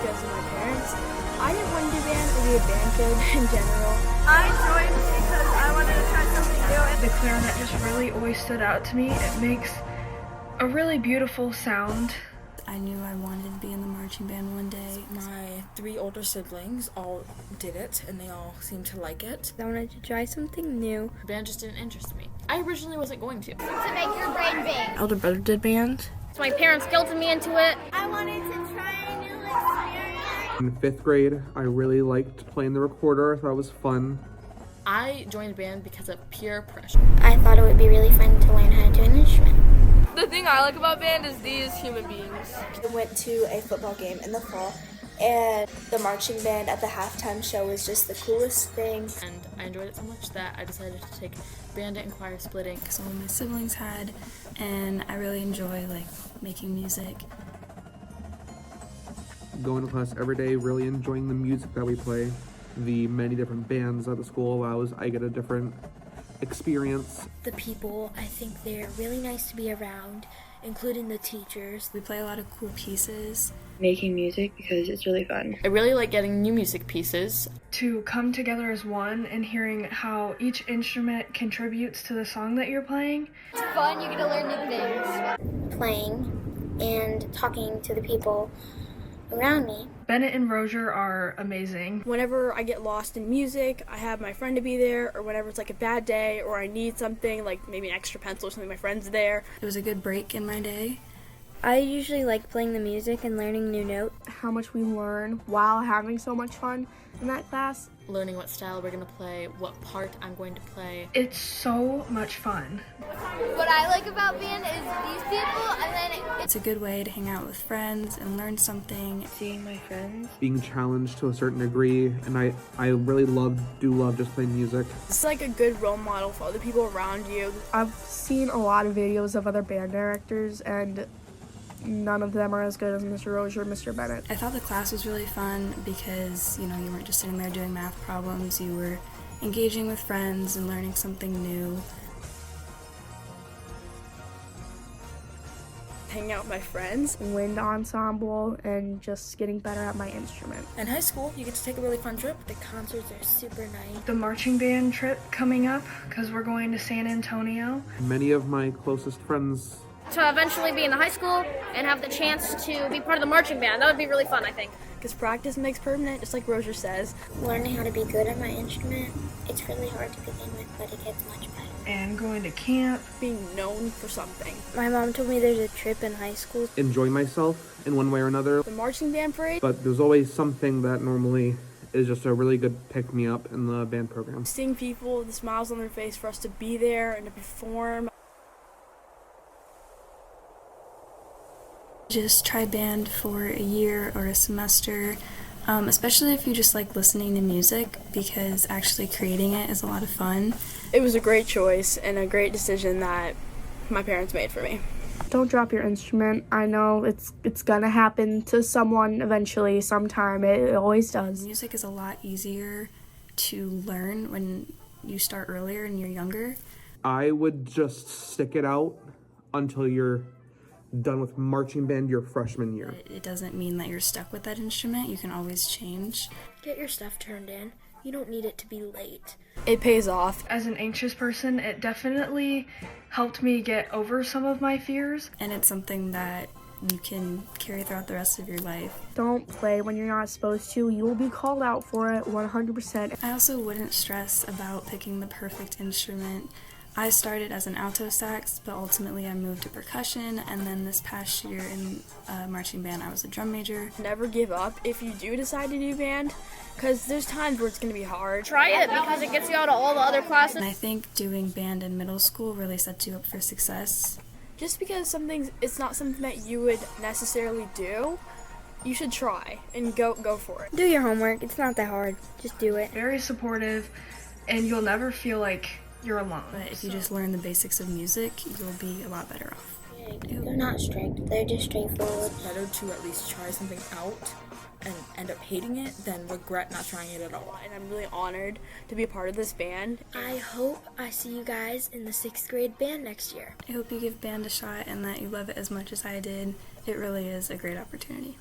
because of my parents. I didn't want to do band or be a band kid in general. I joined because I wanted to try something new. The clarinet just really always stood out to me. It makes a really beautiful sound. I knew I wanted to be in the marching band one day. My 3 older siblings all did it, and they all seemed to like it. I wanted to try something new. Band just didn't interest me. I originally wasn't going to. To make your brain big. Elder brother did band. So my parents guilted me into it. I wanted to try a new experience. In 5th grade, I really liked playing the recorder. I thought it was fun. I joined band because of peer pressure. I thought it would be really fun to learn how to do an instrument. The thing I like about band is these human beings. I went to a football game in the fall, and the marching band at the halftime show was just the coolest thing. And I enjoyed it so much that I decided to take bandit and choir splitting. Because all my siblings had, and I really enjoy making music. Going to class every day, really enjoying the music that we play. The many different bands that the school allows, I get a different experience. The people, I think they're really nice to be around, including the teachers. We play a lot of cool pieces. Making music because it's really fun. I really like getting new music pieces. To come together as one and hearing how each instrument contributes to the song that you're playing. It's fun, you get to learn new things. Playing and talking to the people around me. Bennett and Rozier are amazing. Whenever I get lost in music, I have my friend to be there, or whenever it's like a bad day or I need something, like maybe an extra pencil or something, my friend's there. It was a good break in my day. I usually like playing the music and learning new notes. How much we learn while having so much fun in that class. Learning what style we're going to play, what part I'm going to play. It's so much fun. What I like about band is these people, and then It's a good way to hang out with friends and learn something. Seeing my friends. Being challenged to a certain degree, and I really do love just playing music. It's like a good role model for other people around you. I've seen a lot of videos of other band directors, and none of them are as good as Mr. Rozier or Mr. Bennett. I thought the class was really fun because, you weren't just sitting there doing math problems, you were engaging with friends and learning something new. Hang out with my friends. Wind ensemble and just getting better at my instrument. In high school, you get to take a really fun trip. The concerts are super nice. The marching band trip coming up because we're going to San Antonio. Many of my closest friends to eventually be in the high school and have the chance to be part of the marching band. That would be really fun, I think. Because practice makes permanent, just like Rozier says. Learning how to be good at my instrument, it's really hard to begin with, but it gets much better. And going to camp. Being known for something. My mom told me there's a trip in high school. enjoy myself in one way or another. The marching band parade. But there's always something that normally is just a really good pick-me-up in the band program. Seeing people with the smiles on their face for us to be there and to perform. Just try band for a year or a semester, especially if you just like listening to music, because actually creating it is a lot of fun. It was a great choice and a great decision that my parents made for me. Don't drop your instrument. I know it's gonna happen to someone eventually, sometime. It always does. Music is a lot easier to learn when you start earlier and you're younger. I would just stick it out until you're done with marching band your freshman year. It doesn't mean that you're stuck with that instrument. You can always change. Get your stuff turned in. You don't need it to be late. It pays off. As an anxious person, it definitely helped me get over some of my fears. And it's something that you can carry throughout the rest of your life. Don't play when you're not supposed to. You will be called out for it 100%. I also wouldn't stress about picking the perfect instrument. I started as an alto sax, but ultimately I moved to percussion, and then this past year in marching band I was a drum major. Never give up if you do decide to do band, because there's times where it's going to be hard. Try it because it gets you out of all the other classes. And I think doing band in middle school really sets you up for success. Just because it's not something that you would necessarily do, you should try and go for it. Do your homework. It's not that hard. Just do it. Very supportive, and you'll never feel like you're alone. But if you just learn the basics of music, you'll be a lot better off. They're not strict. They're just straightforward. It's better to at least try something out and end up hating it than regret not trying it at all. And I'm really honored to be a part of this band. I hope I see you guys in the 6th grade band next year. I hope you give band a shot and that you love it as much as I did. It really is a great opportunity.